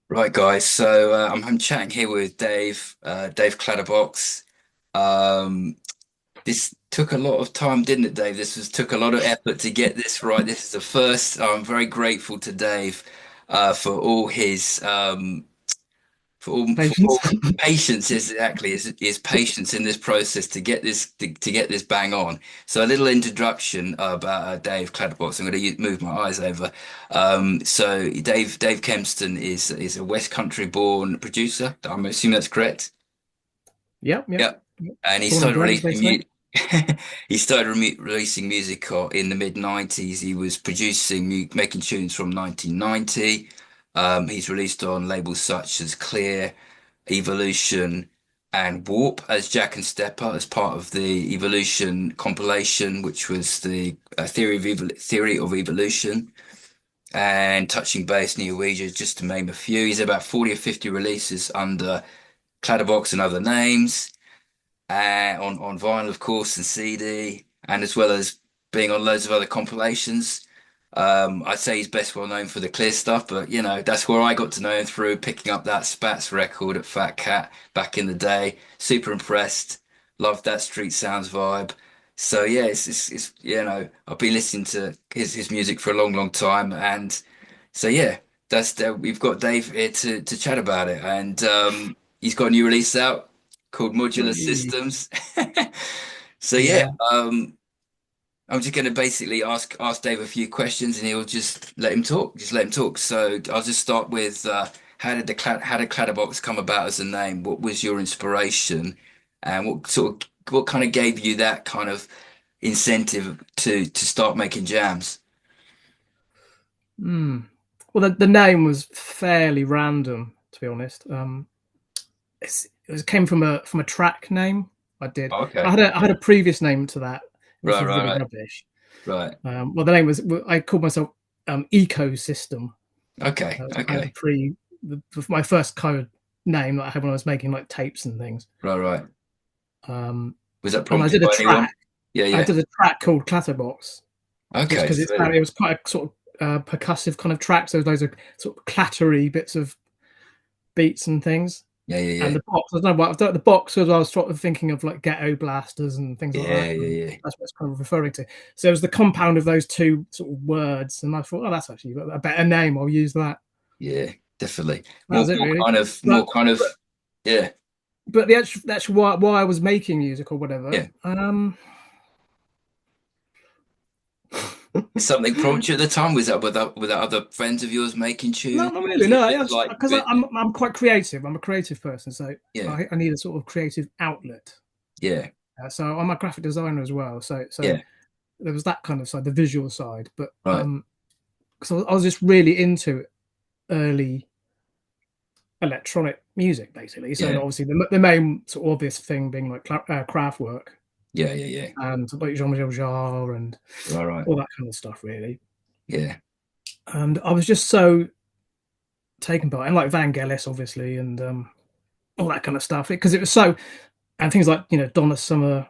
Right, guys. So I'm chatting here with Dave Clatterbox. Um, this took a lot of time, didn't it, Dave? Took a lot of effort to get this right. This is the first. I'm very grateful to Dave for all his for all Patience. patience is exactly is patience in this process to get to get this bang on. So a little introduction about Dave Clatterbox. I'm going to move my eyes over. So Dave Kempston is a West Country born producer. I'm assuming that's correct. Yep, yep. Yep. And he Born and started bred, as they releasing say. music. He started releasing music in the mid 90s. He was producing, making tunes from 1990. He's released on labels such as Clear, Evolution, and Warp as Jack and Stepper as part of the Evolution compilation, which was the Theory of Evolution, and Touching Base, New Ouija, just to name a few. He's about 40 or 50 releases under Clatterbox and other names on vinyl, of course, and CD, and as well as being on loads of other compilations. I'd say he's best well known for the Clear stuff, but that's where I got to know him through picking up that Spats record at Fat Cat back in the day. Super impressed, loved that Street Sounds vibe. So yeah, it's I've been listening to his music for a long, long time, and so yeah, that's we've got Dave here to chat about it, and he's got a new release out called Modular Whee! Systems. So yeah, Yeah. I'm just going to basically ask Dave a few questions, and he'll just let him talk. Just let him talk. So I'll just start with how did Clatterbox come about as a name? What was your inspiration, and what kind of gave you that kind of incentive to start making jams? Hmm. Well, the name was fairly random, to be honest. It came from a track name I did. Okay. I had a previous name to that, which Right, was right, really right, rubbish. right. Well, the name was I called myself Ecosystem. Okay, That was kind of okay. my first kind of name that I had when I was making like tapes and things. Right, right. Um, Was that and prompted by anyone? Yeah, I yeah. did a track called Clatterbox, just Okay, because sweet. it was quite a sort of percussive kind of track. So those are sort of clattery bits of beats and things. Yeah, yeah, And yeah. the box, I don't know what the box was. I was sort of thinking of like ghetto blasters and things like Yeah, that. yeah, And yeah. that's what it's kind of referring to. So it was the compound of those two sort of words, and I thought, oh, that's actually a better name. I'll use that. Yeah, definitely. That was it, really. More But kind of, yeah, that's why I was making music or whatever. yeah. Something prompted you at the time? Was that with other friends of yours making No, tunes, not or was really. it No, just like because I'm quite creative. I'm a creative person, so yeah, I need a sort of creative outlet. yeah, So I'm a graphic designer as well. So yeah, there was that kind of side, the visual side. But right, because I was just really into early electronic music, basically. So yeah, obviously the main sort of obvious thing being like craft work yeah, yeah, yeah. and like Jean-Michel Jarre and Right, right. all that kind of stuff, really. Yeah, And I was just so taken by it, and like Vangelis, obviously, and all that kind of stuff, because it was so, and things like Donna Summer,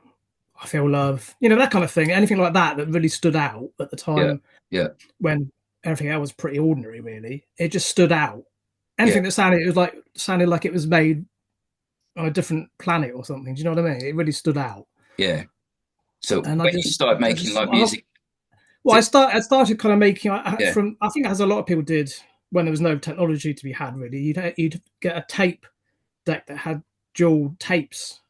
I Feel Love, that kind of thing. Anything like that that really stood out at the yeah, time yeah, when everything else was pretty ordinary. Really, it just stood out. yeah, Anything that sounded like it was made on a different planet or something. Do you know what I mean? It really stood out. yeah. So And when you started I making just like music, well, to, I started kind of making yeah, from, I think, as a lot of people did when there was no technology to be had. Really, you'd get a tape deck that had dual tapes,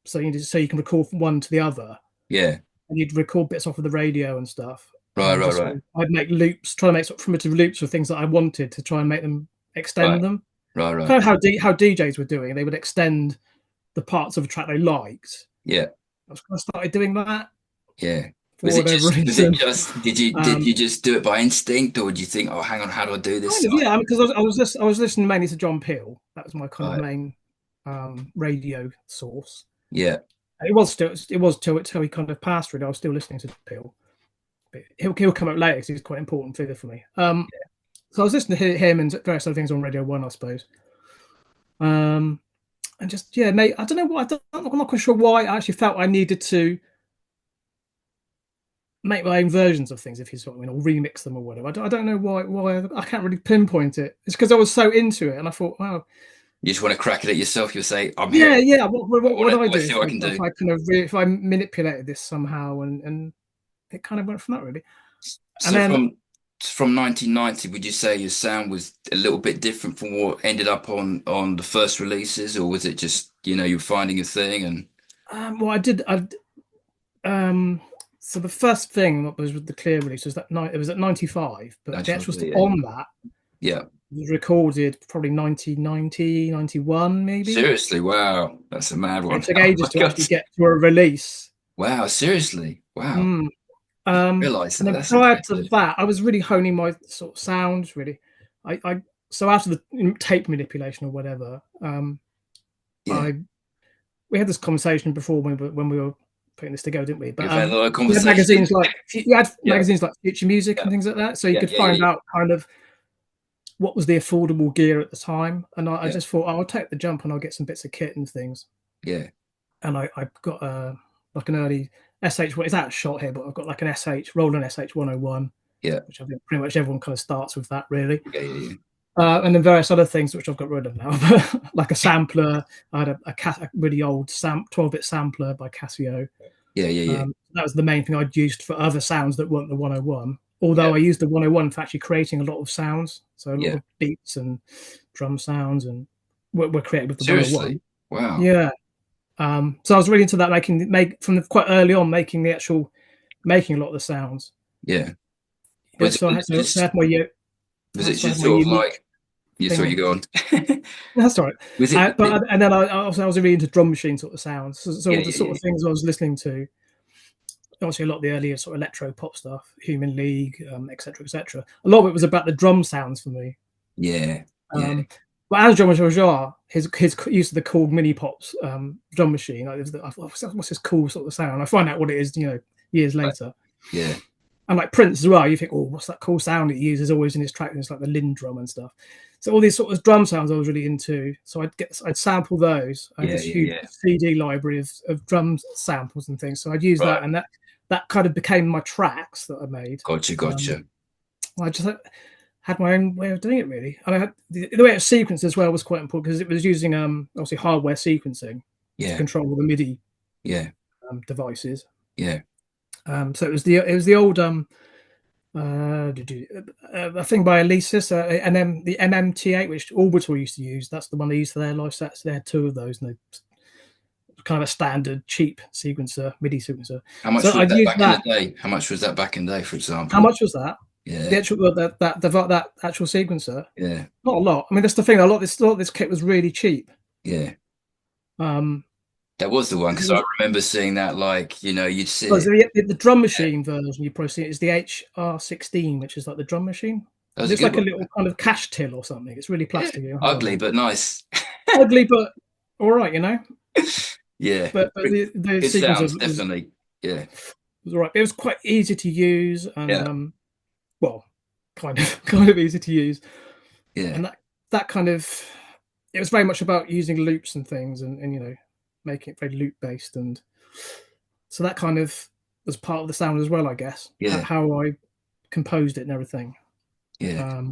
so you can record from one to the other, yeah, and you'd record bits off of the radio and stuff, right, and right, just right, I'd make loops, try to make sort of primitive loops for things that I wanted to try and make them extend right, them. right, Kind right. of how DJs were doing. They would extend the parts of a track they liked. Yeah, I was kind of started doing that yeah. for whatever Was it reason. just, did Um, you just do it by instinct, or did you think, oh, hang on, how do I do this Kind of, side? yeah. Because I was listening mainly to John Peel. That was my kind of Right. main radio source. Yeah. It was till he kind of passed. Really, I was still listening to Peel. But he'll come up later because he's quite an important figure for me. So I was listening to him and various other things on Radio One, I suppose. Um, and just yeah, mate. I don't know what I'm not quite sure why I actually felt I needed to make my own versions of things, if you sort of mean, or remix them or whatever. I don't know why I can't really pinpoint it. It's because I was so into it, and I thought, wow, You just want to crack it at yourself. You'll say, "I'm here. yeah, yeah. What would I I want to do see what I can if do." I kind of if I manipulated this somehow, and it kind of went from that really. And So then from 1990, would you say your sound was a little bit different from what ended up on the first releases, or was it just you were finding your thing and well, um, so the first thing that was with the clear release was that night. It was at 95, but the actual 1990? stuff Yeah, on that yeah. was recorded probably 1990, 91 maybe. Seriously, wow, that's a mad It one. took Oh my ages to God. actually get to a release. Wow, seriously, wow. Mm. Realize And that. then That's prior to impressive. that, I was really honing my sort of sounds. Really, I so after the tape manipulation or whatever, Yeah, I we had this conversation before when we were putting this together, didn't we? But we've had a lot of we had conversations. magazines like you had Yeah, magazines like Future Music yeah, and things like that, so you yeah, could yeah, yeah, find yeah, out kind of what was the affordable gear at the time. And I yeah, just thought, oh, I'll take the jump and I'll get some bits of kit and things. yeah, And I got like an early SH. Well, it's out of shot here, but I've got like an SH Roland SH 101, yeah, which I think pretty much everyone kind of starts with that really. yeah, yeah, And then various other things which I've got rid of now, like a sampler. I had a really old 12-bit sampler by Casio. yeah, yeah, yeah, That was the main thing I'd used for other sounds that weren't the 101. yeah, Although I used the 101 for actually creating a lot of sounds, so a lot yeah. of beats and drum sounds, and were created with the 101. Seriously, wow. Yeah. So I was really into that, quite early on, making a lot of the sounds. Yeah. Yeah. Was So it I had my was it so I had just my sort of unique like you thing saw you on. go on? That's all right. Was it? And then I was really into drum machine sort of sounds. So Yeah, all the yeah, sort yeah, of things I was listening to, obviously a lot of the earlier sort of electro pop stuff, Human League, etc., etc. A lot of it was about the drum sounds for me. yeah, yeah, Um, but as John Jar, his use of the Korg Mini Pops drum machine, like, what's this cool sort of sound? I find out what it is, years later. yeah, And like Prince as well, you think, oh, what's that cool sound he uses always in his track? And it's like the Linn drum and stuff. So all these sort of drum sounds I was really into. So I'd sample those. I had yeah, this yeah, huge yeah. CD library of drum samples and things. So I'd use Right. that, and that kind of became my tracks that I made. Gotcha, Um, gotcha. I just had my own way of doing it really, and I had the way it was sequenced as well was quite important because it was using obviously hardware sequencing to Yeah, control all the MIDI yeah, devices. yeah, So it was the old a thing by Alesis, the MMT8, which Orbital used to use. That's the one they used for their live sets. They had two of those, and they kind of a standard cheap sequencer, MIDI sequencer. How much So was I'd that use back in the that. day? How much was that back in the day, for How example? much was that? The Yeah, actual that actual sequencer? yeah, Not a lot. I mean, that's the thing. A lot of this kit was really cheap. yeah. Um, That was the one because it because I was remember seeing that you'd well, see so it. the drum Yeah, machine version you probably see is the HR16, which is like the drum machine. that It was a looks good like a one. little kind of cash till or something. It's really Yeah, plasticky and ugly horrible. but nice. Ugly, but all right. Yeah, But the good sequencer sounds, was definitely. Yeah, all right. It was quite easy to use, and yeah, well, kind of kind of easy to use, yeah, and that kind of it was very much about using loops and things, and making it very loop based, and so that kind of was part of the sound as well, I guess. yeah. How I composed it and everything. Yeah. Um,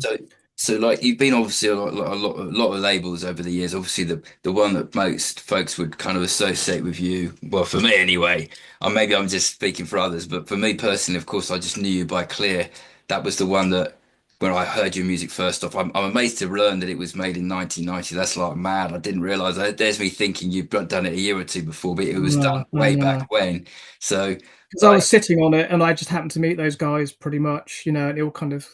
So like you've been obviously a lot of labels over the years. Obviously the one that most folks would kind of associate with you, well, for me anyway, or maybe I'm just speaking for others, but for me personally, of course, I just knew you by Clear. That was the one that when I heard your music first off, I'm amazed to learn that it was made in 1990. That's like mad. I didn't realize. There's me thinking you've done it a year or two before, but it was done way back no, when. So because I like, was sitting on it, and I just happened to meet those guys pretty much, and it all kind of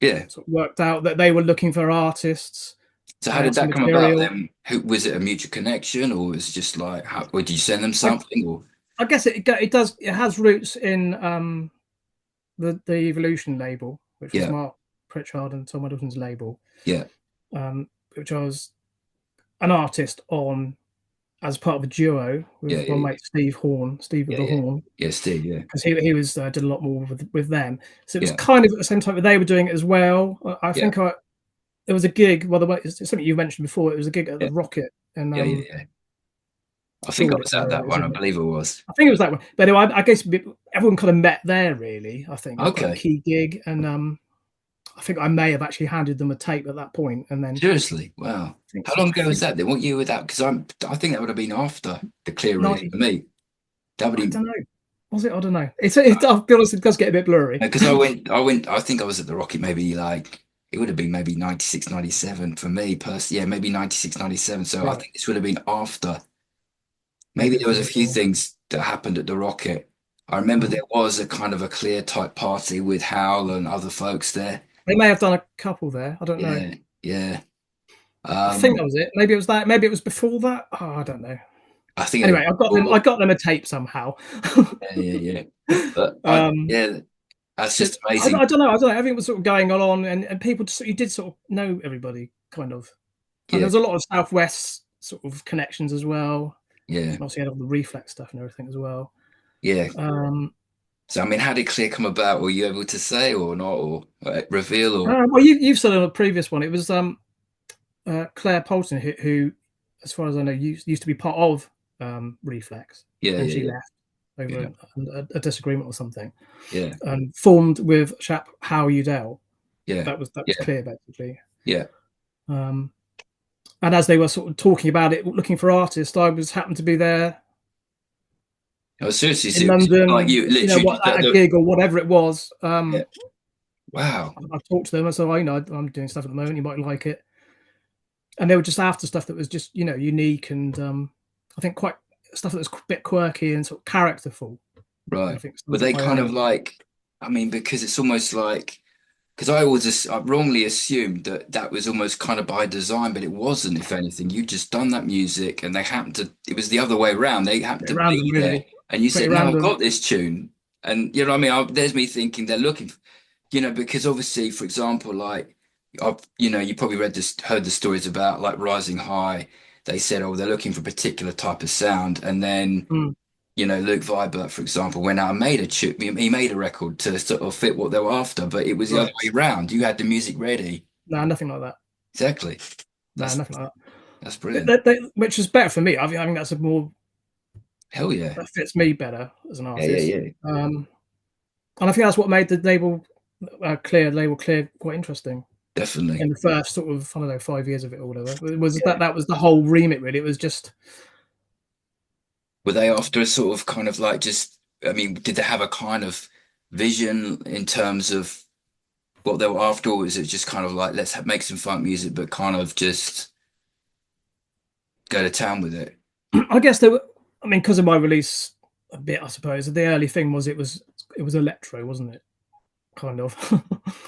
yeah. sort of worked out that they were looking for artists. So I how had did some that come about material. then? Who was it, a mutual connection, or was it just like how, or did you send them I, something or I guess it does. It has roots in the Evolution label, which was yeah, Mark Pritchard and Tom Middleton's label, yeah, which I was an artist on as part of a duo yeah, with my yeah, mate Steve of yeah, the yeah, Horn, yeah, Steve, yeah, because he was did a lot more with them. So it was yeah, kind of at the same time that they were doing it as well. I yeah, think it was a gig. Well, the way it's something you mentioned before. It was a gig at yeah, the Rocket, and yeah, yeah, I think I was Shoreditch at area that it was one. I in. believe it was. I think it was that one. But anyway, I guess everyone kind of met there. Really, I think it was quite a Okay. key gig, and I think I may have actually handed them a tape at that point, and then Seriously. Wow. How long I ago was think that then? What year was that? Because I think that would have been after the clear release 90. for me. That would I have, don't know. Was it? I don't know. I'll be honest, it does get a bit blurry. because I think I was at the Rocket maybe like, it would have been maybe 96, 97 for me personally. Yeah, maybe 96, 97. So I Right, think this would have been after. Maybe maybe there was a few before. things that happened at the Rocket. I remember Mhm. there was a kind of a clear type party with Howell and other folks there. They may have done a couple there. I don't know. Yeah, yeah. I think that Um, was it. Maybe it was that. Maybe it was before that. Oh, I don't know. I think it was Anyway, I got them. I before. got them a tape somehow. Yeah, yeah, yeah. But um, yeah, that's so just amazing. I don't know. I don't know. Everything was sort of going on, and people just you did sort of know everybody kind of, and there Yeah, was a lot of Southwest sort of connections as well. yeah, And obviously, had all the reflex stuff and everything as well. yeah. Um, So I mean, how did Clear come about? Were you able to say or not, or reveal, or well, you've said on a previous one, it was Claire Polton who, as far as I know, used to be part of Reflex, yeah, and she yeah, left over yeah, a disagreement or something, yeah, and formed with chap How Udell. yeah, That was yeah, clear basically. yeah. Um, and as they were sort of talking about it, looking for artists, I was happened to be there I was seriously in serious. Like London, you literally what just at a gig or whatever it was. yeah. Wow. I talked to them. I said, "Oh, I'm doing stuff at the moment. You might like it." And they were just after stuff that was just unique and I think quite stuff that was a bit quirky and sort of characterful. And I Right. think Were stuff up they my kind of alley. like, I mean, because it's almost like, because I always just I wrongly assumed that that was almost kind of by design, but it wasn't, if anything. You'd just done that music and they happened to, it was the other way around. They happened Pretty to random, be there really. and you Pretty said, no, I've random. got this tune. And you know what I mean? There's me thinking they're looking, because obviously, for example, like, you probably heard the stories about like Rising High. They said, oh, they're looking for a particular type of sound. And then Mm, Luke Vibert, for example, went out and made a tune. He made a record to sort of fit what they were after, but it was the other right. way around. You had the music ready. No, nothing like that. Exactly. No, That's nothing like that's that. brilliant. Which is better for me. I think that's a more Hell yeah. that fits me better as an Yeah, yeah, artist. yeah. And I think that's what made the label clear quite interesting Definitely. in the first sort of I don't know 5 years of it or whatever. It was Yeah. that was the whole remit really. It was just Were they after a sort of kind of like just, I mean, did they have a kind of vision in terms of what they were after, or was it just kind of like, let's make some funk music, but kind of just go to town with it? I guess they were. I mean, because of my release a bit, I suppose the early thing was it was electro, wasn't it? Kind of,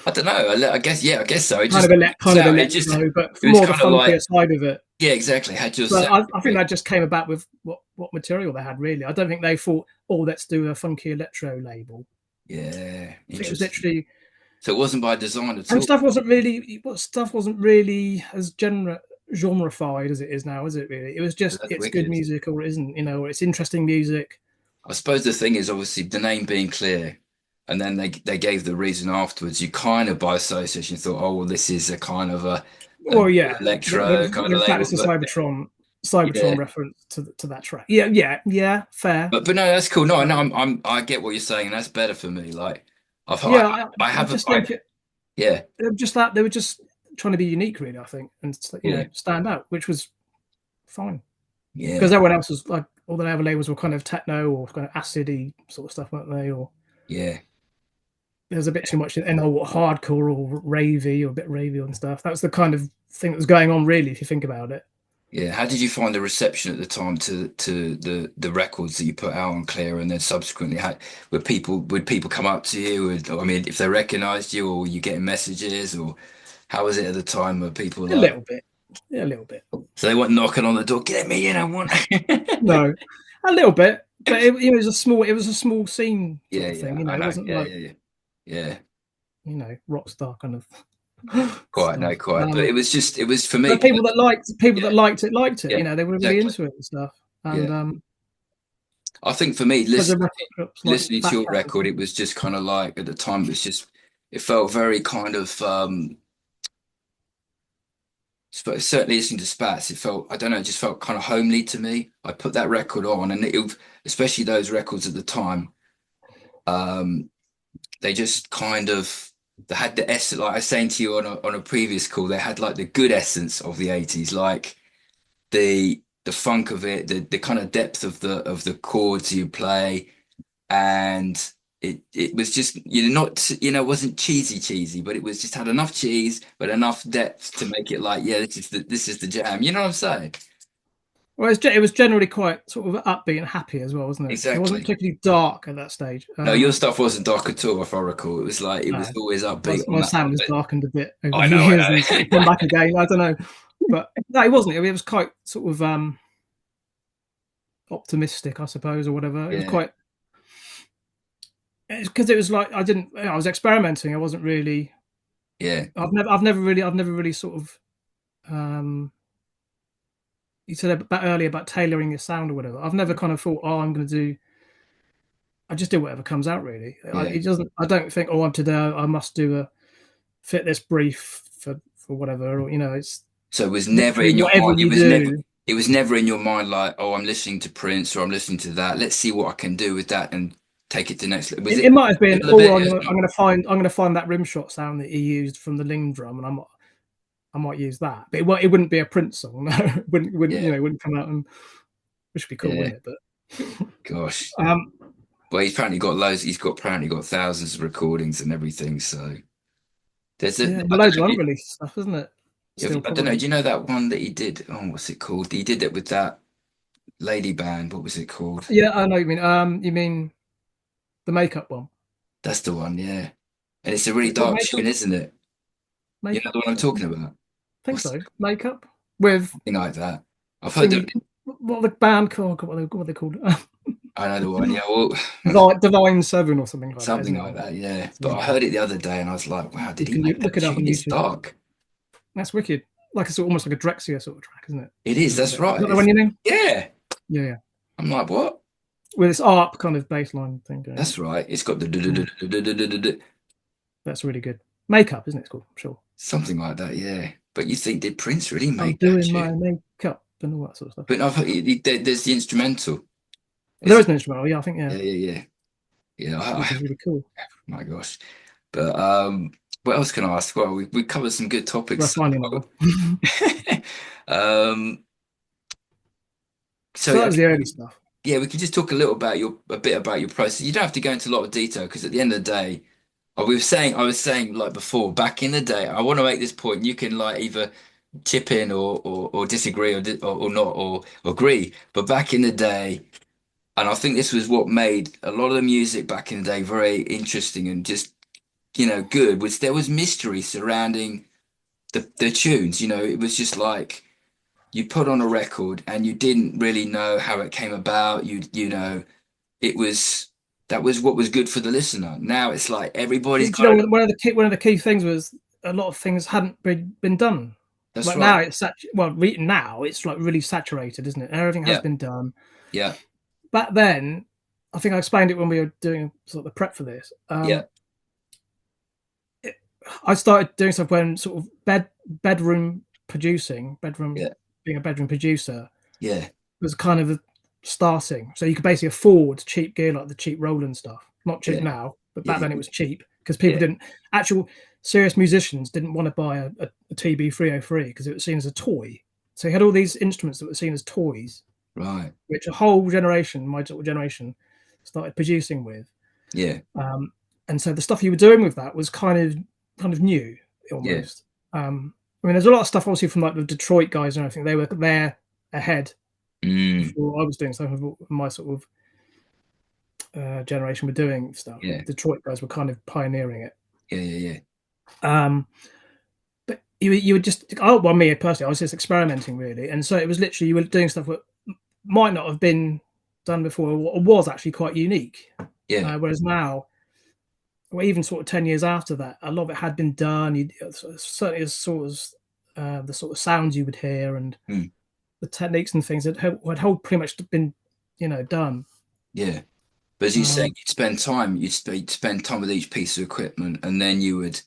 I don't know. I guess, yeah, I guess so. It kind just of sound, it just, electro, but it was more the kind of funkier like, side of it. yeah, exactly. Had your But sound I to think it. that just came about with what material they had. Really, I don't think they thought, "Oh, let's do a funky electro label." Yeah, I think it was interesting. literally, So it wasn't by design at and all. stuff wasn't really as genreified as it is now, is it? Really, it was just That's it's good wicked. music or it isn't, or it's interesting music. I suppose the thing is obviously the name being clear, and then they gave the reason afterwards. You kind of by association thought, oh well, this is a kind of a Well, yeah, electro kind of the fact label, it's a but yeah. Cybertron reference to that track. Yeah, yeah, fair. But no, that's cool. No, no, Um, I get what you're saying, and that's better for me. Like yeah, I I have just think yeah, they were just trying to be unique, really. I think, and yeah, stand out, which was fine because yeah, everyone else was like all the other labels were kind of techno or kind of acidy sort of stuff, weren't they? Or yeah, there's a bit too much in hardcore or ravey or a bit ravey and stuff. That was the kind of thing that was going on, really, if you think about it. yeah. How did you find the reception at the time to the records that you put out on Clear, and then subsequently had would people come up to you? I mean, if they recognized you, or were you getting messages, or how was it at the time? Were people A like, little bit, yeah, a little bit. so they weren't knocking on the door, get me in, I want. No, a little bit, but it was it was a small scene sort Yeah, of thing. yeah, I It know. wasn't Yeah, like yeah, yeah, yeah. rock star kind of Quite, stuff. no, quite. But it was for me But people yeah, that liked it. yeah, They were really exactly. into it and stuff. Yeah. And I think for me, because of record shops like listening to Fat your Cat and record, stuff. it was just kind of like at the time, it was just, it felt very kind of But certainly listening to Spats, it felt, I don't know, it just felt kind of homely to me. I put that record on, and especially those records at the time, um, they just kind of they had the essence. Like I was saying to you on a previous call, they had like the good essence of the 80s, like the funk of it, the kind of depth of the chords you play, and it was just not it wasn't cheesy, but it was just had enough cheese but enough depth to make it like, yeah, this is the jam. You know what I'm saying? Well, it was generally quite sort of upbeat and happy as well, wasn't it? It wasn't Exactly. particularly dark at that stage. No, your stuff wasn't dark at all, if I recall. It was like it was No, always upbeat on my that sound one. has But darkened a bit over I the know, years I and sort of come know. back again. I don't know, but no, it wasn't. It was quite sort of optimistic, I suppose, or whatever. It was Yeah, quite because it was like I was experimenting. I wasn't really. yeah, I've never really sort of. Um, you said about earlier about tailoring your sound or whatever. I've never kind of thought, oh, I'm going to do. I just do whatever comes out. Really, yeah. it doesn't. I don't think, oh, I'm today. I must do a fit this brief for whatever. Or it's So it was never literally in your whatever mind. you do. It was never in your mind like, oh, I'm listening to Prince or I'm listening to that. Let's see what I can do with that and take it to the next. Was It it might have been, middle of oh, it? It's not. I'm gonna find that rim shot sound that he used from the Ling drum, and I might use that. But it wouldn't be a Prince song. No, Yeah, it wouldn't come out, and which would be cool, yeah. wouldn't it? But Gosh. um, Well, he's apparently got loads. He's got apparently got thousands of recordings and everything. So there's a. yeah, I don't loads know. of unreleased stuff, isn't it? Still, I don't know. probably. Do you know that one that he did? Oh, what's it called? He did it with that lady band. What was it called? Yeah, I know what you mean. You mean the makeup one? That's the one. Yeah. And it's a really Is it called dark makeup? tune, isn't it? You know the Makeup? one I'm talking about? I think What's so. Makeup with something like that? I've heard thingy. that. What the band called? What are they called? I know the one. Yeah. Well, Divine Seven or something like that, something isn't it? like that. Yeah. But Something I like heard that. it the other day, and I was like, wow, did he You make look that it up on tune? It's YouTube. dark. That's wicked. Like almost like a Drexciya sort of track, isn't it? It is. A little That's bit. Is right. that the one It's you mean? yeah. Yeah, yeah. I'm like, what? With this ARP kind of bass line thing going on. That's right. It's got Yeah, the that's really good. Makeup, isn't it? It's called, I'm sure. something like that. Yeah. But you think, did Prince really I'm make that doing my tune? makeup and all that sort of stuff. But I've heard, there's the instrumental. There Is is it? an instrumental, yeah, I think, yeah, Yeah, yeah, yeah. Yeah. which is really cool. My gosh. But what else can I ask? Well, we covered some good topics Worth so finding that far. one. Um, so So that yeah, was the early stuff. yeah, we can just talk a little about a bit about your process. You don't have to go into a lot of detail because at the end of the day, I was saying like before, back in the day, I want to make this point. You can like either chip in or disagree or not or agree. But back in the day, and I think this was what made a lot of the music back in the day very interesting and just good, was there was mystery surrounding the tunes. It was just like you put on a record and you didn't really know how it came about. It was that was what was good for the listener. Now it's like everybody's Do you got know it. one of the key things was a lot of things hadn't been done. That's Like right. now now it's like really saturated, isn't it? Everything has Yeah, been done. yeah, Back then, I think I explained it when we were doing sort of the prep for this. yeah, I started doing stuff when sort of bedroom producing, bedroom yeah, being a bedroom producer yeah, was kind of starting. So you could basically afford cheap gear like the cheap Roland stuff. Not cheap yeah, now, but back yeah, then it was cheap because people yeah. didn't actual serious musicians didn't want to buy a TB 303 because it was seen as a toy. So you had all these instruments that were seen as toys, Right. which a whole generation, my sort of generation, started producing with. Yeah, Um, and so the stuff you were doing with that was kind of new yeah. almost. I mean, there's a lot of stuff obviously from like the Detroit guys and everything. They were there ahead Mm, before I was doing something with my sort of generation were doing stuff. yeah, Detroit guys were kind of pioneering it. yeah, yeah, yeah, Um, but you would just well, me personally, I was just experimenting really, and so it was literally you were doing stuff that might not have been done before or was actually quite unique. yeah, Whereas now, or even sort of 10 years after that, a lot of it had been done. Certainly as sort of the sort of sounds you would hear and mm, the techniques and things had pretty much been, done. yeah. But as you saying, Um, you'd spend time with each piece of equipment, and then you would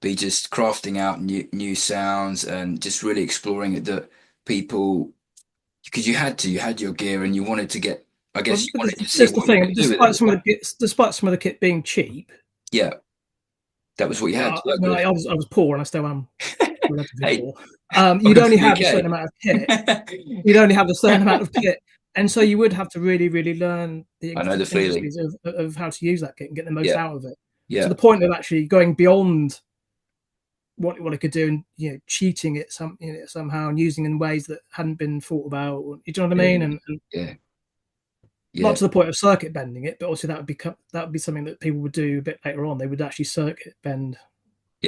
be just crafting out new sounds and just really exploring it that people because you had your gear and you wanted to get I Well, guess you but wanted to see that's the what you thing. could do with it as well. Despite some of the kit being cheap, Yeah, that was what you had to work when with. I was poor and I still am relatively Hey, poor. You'd welcome to only the have a certain UK. amount of kit. You'd only have a certain amount of kit, and so you would have to really learn the I know the feeling. intricacies of how to use that kit and get the most Yeah, out of it. To yeah, the point of actually going beyond what it could do and cheating it somehow and using in ways that hadn't been thought about. You know what I mean? yeah, And yeah, not yeah, to the point of circuit bending it, but also that would be something that people would do a bit later on. They would actually circuit bend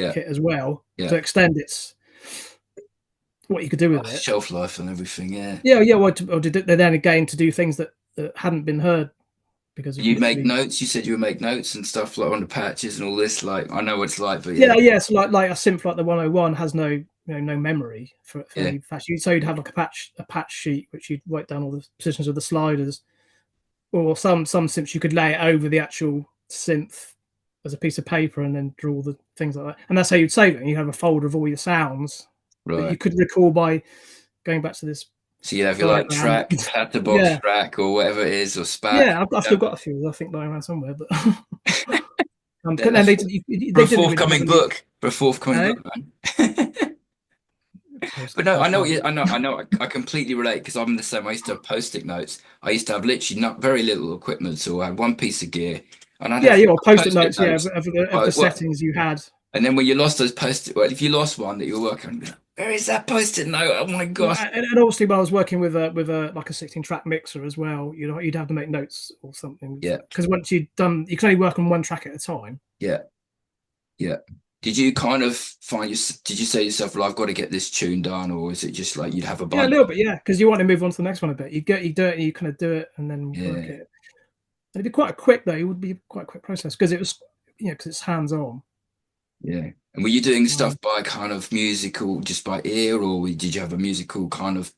the yeah, kit as well yeah. to extend its what you could do with it. Shelf life and everything. Yeah. Yeah, yeah. Or did they then again to do things that hadn't been heard because of You make literally. notes. You said you would make notes and stuff like on the patches and all this. Like I know what it's like, but yeah, Yeah, yeah. So like a synth like the 101 has no memory for yeah, any patch. So you'd have like a patch sheet which you'd write down all the positions of the sliders, or some synths you could lay it over the actual synth as a piece of paper and then draw the things like that. And that's how you'd save it. And you have a folder of all your sounds that you right. could recall by going back to this So you have your like diagram. track, Clatterbox Yeah, track, or whatever it is, or spat. yeah. I've Yeah. still got a few. I think lying around somewhere, but That's and for they a didn't really have forthcoming any. book. For a forthcoming Eh? book, man. But no, I Post know what that. you, I know, I completely relate because I'm the same. I used to have post-it notes. I used to have literally not very little equipment, so I had one piece of gear, and I'd Yeah, have yeah. Or post-it post-it notes. Yeah, notes. of the What? settings you had. And then when you lost those post-it, well, if you lost one that you were working on, you'd be like, where is that post-it note? Oh my Well, gosh! and obviously, when I was working with a like a 16-track mixer as well, you'd have to make notes or something Yeah, because once you'd done, you can only work on one track at a time. yeah, yeah. Did you kind of find your? Did you say to yourself, "Well, I've got to get this tune done," or is it just like you'd have a Yeah, a bunch? little bit, yeah, because you want to move on to the next one a bit. You do it, and you kind of do it, and then work Yeah, it. And it'd be quite a quick though. It would be quite a quick process because it was, because it's hands on. yeah. And were you doing Um, stuff by kind of musical, just by ear, or did you have a musical kind of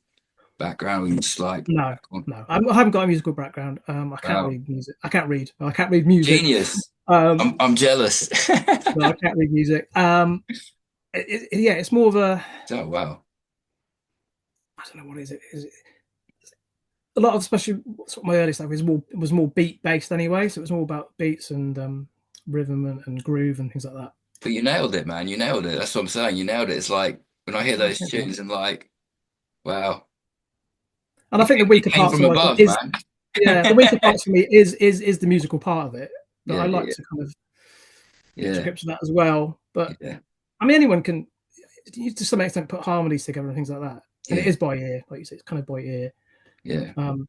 background? Were you just like, no, no, I haven't got a musical background. I can't wow, read music. I can't read. I can't read music. genius! Um, I'm jealous. no, I can't read music. Yeah, it's more of a, Oh wow, I don't know what is it. Is it a lot of, especially sort of my early stuff was more beat based anyway. So it was more about beats and rhythm and groove and things like that. but you nailed it, man. You nailed it. That's what I'm saying. You nailed it. It's like when I hear Oh, those thanks, man. tunes, I'm like, wow, And I think the it weaker came parts from of it above, is, man. yeah, the weaker parts for me is the musical part of it. But Yeah, I like yeah, to kind of get to yeah, grips with that as well. But yeah, I mean, anyone can, to some extent, put harmonies together and things like that. And it yeah, is by ear, like you say, it's kind of by ear. yeah. Um,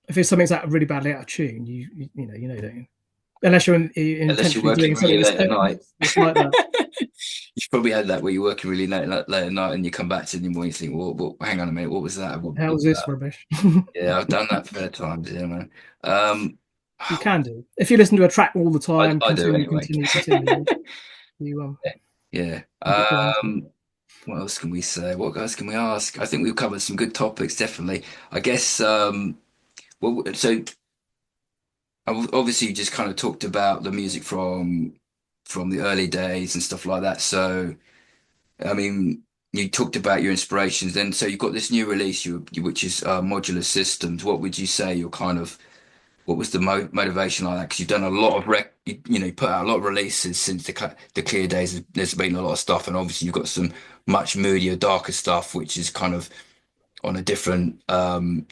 if it's something's out really badly out of tune, you know, don't you? Unless you're Unless you're intentionally doing working something really late at night. that's like that. You've probably had that where you're working really late at night and you come back to it in the morning and think, well, hang on a minute, what was that? What the hell What is was this that? rubbish? Yeah, I've done that fair times, yeah, man. Um, You can do if you listen to a track all the time, I do continue, anyway. continue, continue. Yeah. You get drawn to it. What else can we say? What else can we ask? I think we've covered some good topics, definitely. I guess, well, so obviously you just kind of talked about the music from the early days and stuff like that. So, I mean, you talked about your inspirations. Then, so you've got this new release, which is modular systems. What would you say your kind of what was the motivation like that? Because you've done a lot of you put out a lot of releases since the clear days. There's been a lot of stuff, and obviously you've got some much moodier, darker stuff, which is kind of on a different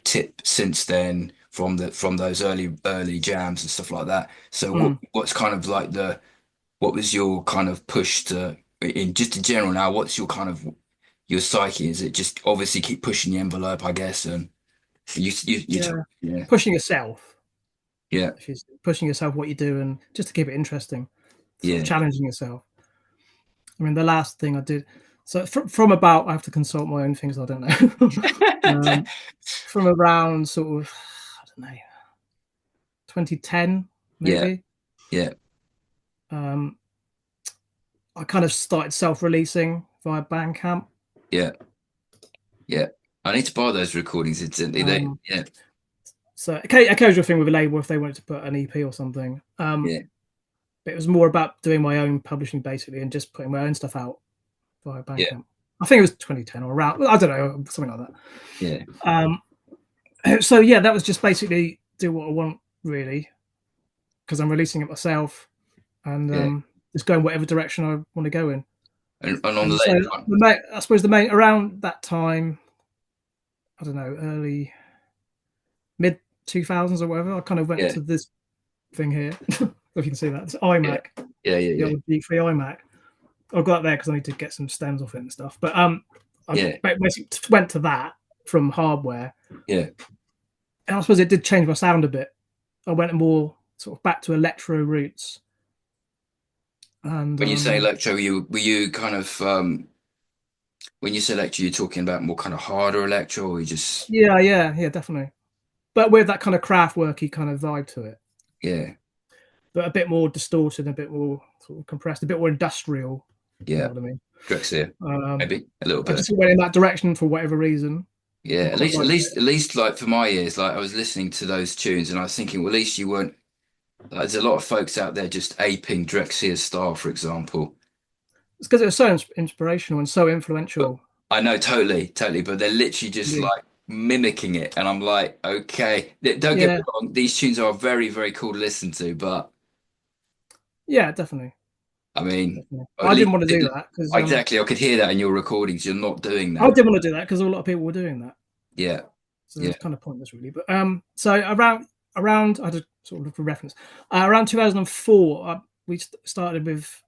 tip since then from those early jams and stuff like that. So Mm. what's kind of like what was your kind of push to in just in general now? What's your kind of your psyche? Is it just obviously keep pushing the envelope, I guess, and Yeah, yeah, pushing yourself. yeah, If you're pushing yourself, what you do, and just to keep it interesting, sort of yeah. challenging yourself. I mean, the last thing I did, so from about, I have to consult my own things. I don't know. From around sort of, I don't know, 2010 Yeah, maybe. yeah, Um, I kind of started self-releasing via Bandcamp. yeah, yeah. I need to buy those recordings instantly. Um, Yeah, so a casual thing with a label if they wanted to put an EP or something. yeah, but it was more about doing my own publishing basically and just putting my own stuff out via Yeah. Bandcamp. I think it was 2010 or around, I don't know, something like Yeah. that. So yeah, that was just basically do what I want really, because I'm releasing it myself and Yeah. just going whatever direction I want to go in. And on the And so latest one. I suppose the main around that time, I don't know, early mid 2000s or whatever, I kind of went Yeah. to this thing here. If you can see that, it's Yeah. iMac, Yeah. Yeah. the Yeah. old D3 iMac. I got there because I need to get some stems off it and stuff. But I Yeah. basically went to that from hardware, Yeah. and I suppose it did change my sound a bit. I went more sort of back to electro roots, and When you say electro, were you kind of when you say electro, you're talking about more kind of harder electro, or you just yeah, definitely. But with that kind of craft worky kind of vibe to it, yeah, but a bit more distorted, a bit more sort of compressed, a bit more industrial. If you know yeah, what I mean? Drexciya, Um, maybe a little I bit. just went in that direction for whatever reason, Yeah, and quite liked it. at least like for my ears, like I was listening to those tunes and I was thinking, well, at least you weren't. Like, there's a lot of folks out there just aping Drexciya's style, for example. It's because it was so inspirational and so But influential. I know totally, totally, but they're literally just Really. like mimicking it, and I'm like, okay, don't get me Yeah, wrong, these tunes are very, very cool to listen to, but yeah, definitely, I mean, definitely. at I didn't least want to do that because exactly, I could hear that in your recordings. You're not doing I that. didn't want to do that because a lot of people were doing that, Yeah, so it yeah, was kind of pointless, really. But so around I had to sort of look for reference. Around 2004, we started with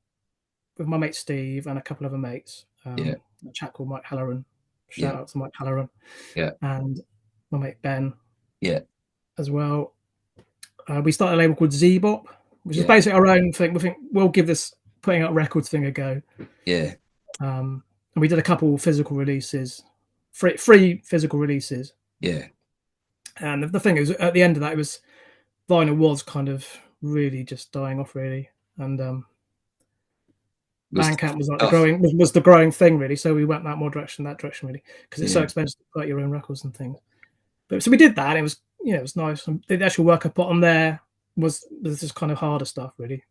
my mate Steve and a couple of other mates. yeah, A chap called Mike Halloran. yeah, Shout out to Mike Halloran yeah, and my mate Ben yeah, as well. We started a label called Zbop, which is yeah, basically our own thing. We think we'll give this putting out records thing a go. yeah, And we did a couple physical releases, free physical releases. yeah. And the thing is, at the end of that, it was vinyl was kind of really just dying off, really. And It was Bandcamp was like tough. was the growing thing, really. So we went that direction, really, because it's so Yeah, expensive to put your own records and things. But so we did that. And it was, it was nice. And the actual work I put on there was just kind of harder stuff, really.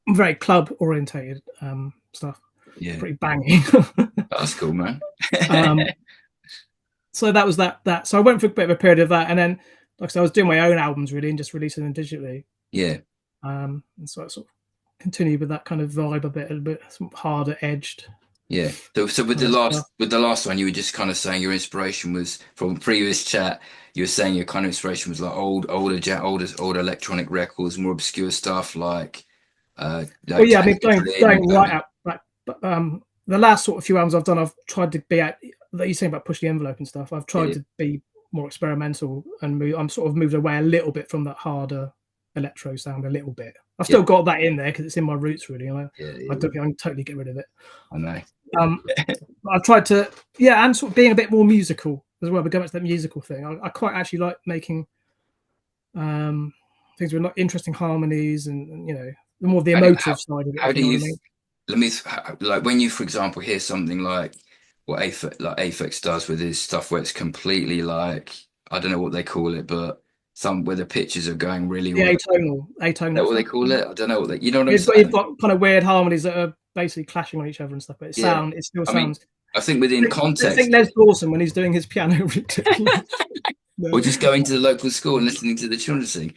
Very club orientated stuff, yeah. pretty banging. That's cool, man. um, so that was that. So I went for a bit of a period of that, and then, like I said, I was doing my own albums really and just releasing them digitally. Yeah, And so I sort of continued with that kind of vibe a bit harder edged yeah. So kind of stuff. with the last one, you were just kind of saying your inspiration was from previous chat. You were saying your kind of inspiration was like older electronic records, more obscure stuff Well, like yeah, I mean, Tangerine going right and up, but the last sort of few albums I've done, I've tried to be at that you saying about push the envelope and stuff. I've tried yeah, to be more experimental and I'm sort of moved away a little bit from that harder electro sound a little bit. I've yeah, still got that in there because it's in my roots really. yeah, I yeah. don't think I can totally get rid of it. I know. Um, I've tried to, yeah, and sort of being a bit more musical as well. But going back to that musical thing, I quite actually like making um, things with like interesting harmonies and the more the How do, emotive side of it, how if do you know what you I mean. let me like when you, for example, hear something like what Aphex does with his stuff, where it's completely like I don't know what they call it, but some where the pitches are going really The all. Is that atonal what they stuff. call it? I don't know what they. You know what I'm You've saying? got kind of weird harmonies that are basically clashing on each other and stuff, but Yeah. it still I mean, sounds. I think within I think context, Les Dawson when he's doing his piano ridiculous. or No. just going to the local school and listening to the children sing.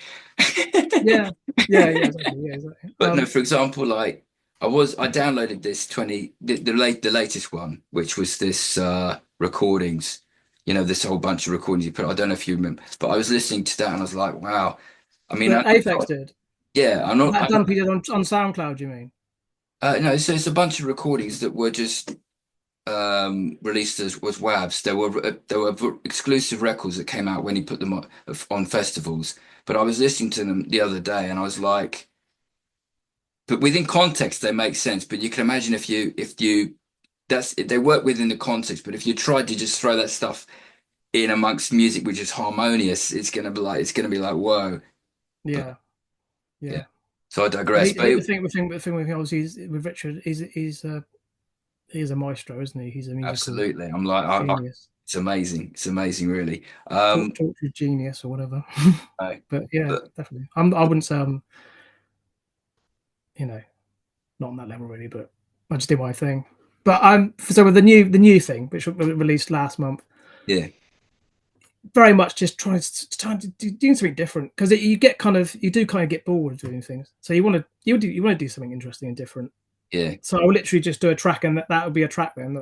Yeah, yeah, exactly. Yeah, exactly. But no, for example, like I downloaded this 20 the latest one, which was this recordings, this whole bunch of recordings you put. I don't know if you remember, but I was listening to that and I was like, wow. I mean, That Aphex did yeah, I'm not. that dump he did on SoundCloud. You mean? No, so it's a bunch of recordings that were just released as was WAVs. There were exclusive records that came out when he put them on festivals. But I was listening to them the other day and I was like. But within context, they make sense. But you can imagine if you that's they work within the context. But if you tried to just throw that stuff in amongst music which is harmonious, it's gonna be like whoa. But Yeah, yeah, yeah. so I Well, digress. But the thing with obviously with Richard, he's a maestro, isn't he? He's a musical absolutely, I'm like genius, it's amazing. It's amazing, really. tortured genius or whatever. I- But yeah, but definitely. I wouldn't say you know, not on that level really, but I just did my thing. But so with the new thing, which was released last month, Yeah, very much just trying to do something different because you do kind of get bored of doing things. So you want to do something interesting and different. yeah, So I would literally just do a track, and that would be a track. Then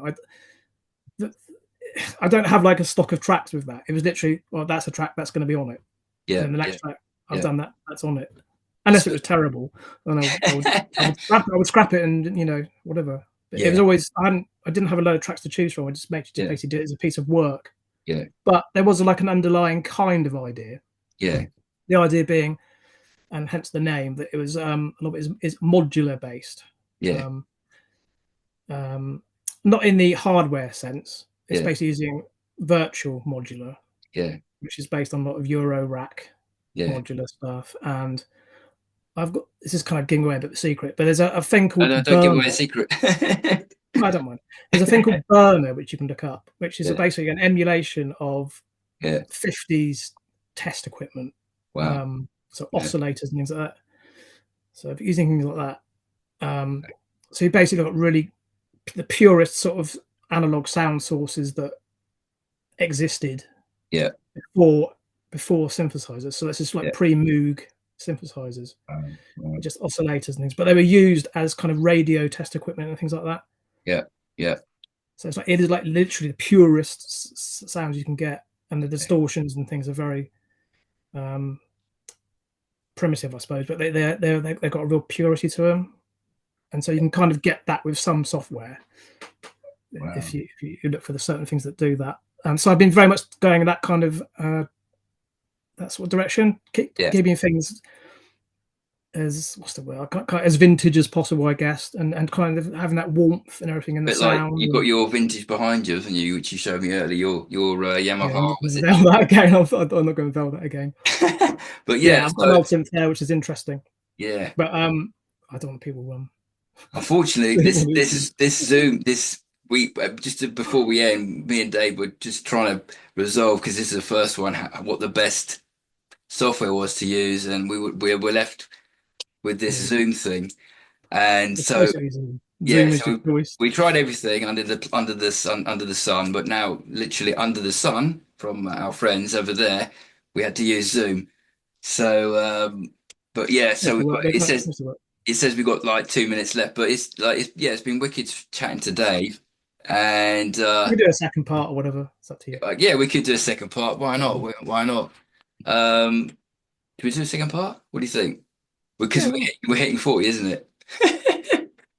I don't have like a stock of tracks with that. It was literally, well, that's a track that's going to be on it. And yeah, then the yeah, next track I've yeah. done that's on it. Unless So, it was terrible, then I would scrap it and whatever. But it was yeah, always I didn't have a load of tracks to choose from. I just yeah, basically did it as a piece of work. yeah, But there was like an underlying kind of idea. yeah, The idea being, and hence the name, that it was a lot of it is modular based. yeah, Um, um, Not in the hardware sense. It's yeah, basically using virtual modular, yeah, which is based on a lot of Euro rack yeah. modular stuff. And I've got this is kind of giving away a bit of the secret, but there's a thing Oh, called no, don't give Burner. away a secret. I don't mind. There's a thing called Burner which you can look up, which is Yeah, basically an emulation of yeah. 50s test equipment. Wow. So Yeah, oscillators and things like that. So if you're using things like that, so you basically got really the purest sort of analog sound sources that existed yeah, before before synthesizers. So that's just like yeah. pre-Moog synthesizers, Wow. just oscillators and things. But they were used as kind of radio test equipment and things like that. Yeah, yeah, So it is like literally the purest sounds you can get, and the distortions and things are very um, primitive, I suppose. But they've got a real purity to them, and so you can kind of get that with some software wow. if you look for the certain things that do that. So I've been very much going in that kind of that sort of direction, Yeah. keeping things as what's the word, as vintage as possible, I guess, and kind of having that warmth and everything in the But like sound. you got And your vintage behind you, haven't you, which you showed me earlier, your yeah, Yamaha, I'm not going was to it? veil that again. I'm not going to veil that again. But yeah, Yeah, I've got an so old synth there, which is interesting, yeah. but I don't want people Unfortunately, doing all these things. this Zoom this week before we end, me and Dave were just trying to resolve because this is the first one what the best software was to use, and we were left with this Yeah, Zoom thing, and it's so basically Zoom. yeah, Zoom is so your choice. we tried everything under the sun, but now literally under the sun from our friends over there, we had to use Zoom. So, but yeah, It's so to work, doesn't it? It's to work. it says we got like 2 minutes left, but yeah, it's been wicked chatting to Dave, and We can do a second part or whatever. It's up to you. yeah, we could do a second part. Why not? Why not? Um, do we do a second part? What do you think? Because Yeah, well, we're hitting 40, isn't it?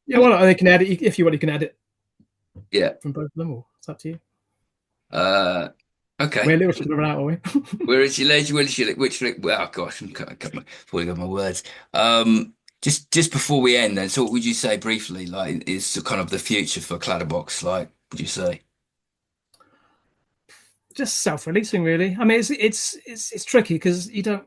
yeah. Well, they can edit if you want. You can edit Yeah. from both of them, or it's up to you. Uh, okay. We're a little bit of an out, are we? Where is she, lady? Where is she? Which? Well, gosh, falling on my words. Just before we end, then, so what would you say briefly? Like, is the kind of the future for Clatterbox? Like, would you say? Just self-releasing, really. I mean, it's tricky because you don't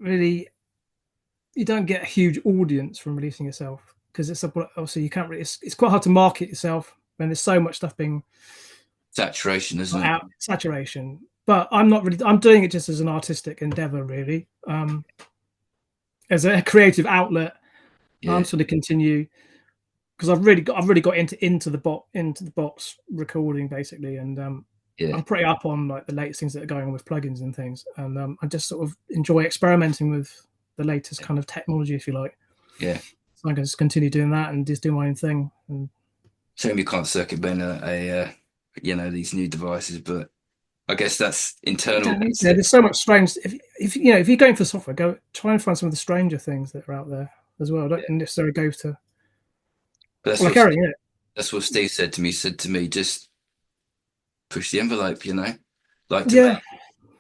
get a huge audience from releasing yourself because obviously you can't really. It's quite hard to market yourself when there's so much stuff being Saturation, isn't it? out saturation. But I'm not really. I'm doing it just as an artistic endeavor, really, as a creative outlet. I'm Yeah, just going to continue because I've really got into the box recording basically, and yeah, I'm pretty up on like the latest things that are going on with plugins and things, and I just sort of enjoy experimenting with the latest kind of technology, if you like. yeah. So I can just continue doing that and just do my own thing. And Shame you can't circumvent these new devices, but I guess that's you internal. don't need to. There's so much strange. If you're going for software, go try and find some of the stranger things that are out there as well. Yeah. Don't necessarily go to But like Eric, yeah, that's what Steve said to me. He said to me, just push the envelope, like to yeah, me.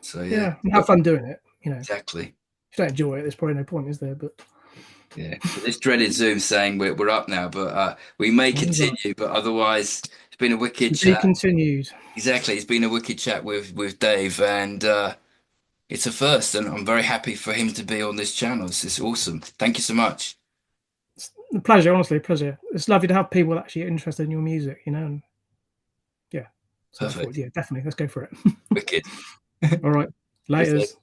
So yeah, yeah, and have but fun doing it. exactly. If you don't enjoy it, there's probably no point, is there? But Yeah, but this dreaded Zoom saying we're up now, but we may continue. But otherwise, it's been a wicked to be chat. continued. Exactly, it's been a wicked chat with Dave, and it's a first, and I'm very happy for him to be on this channel. It's awesome. Thank you so much. It's a pleasure, honestly, a pleasure. It's lovely to have people that actually are interested in your music, and yeah. So I thought, Perfect. yeah, definitely, let's go for it. Wicked. All right, Cheers, Dave. laters.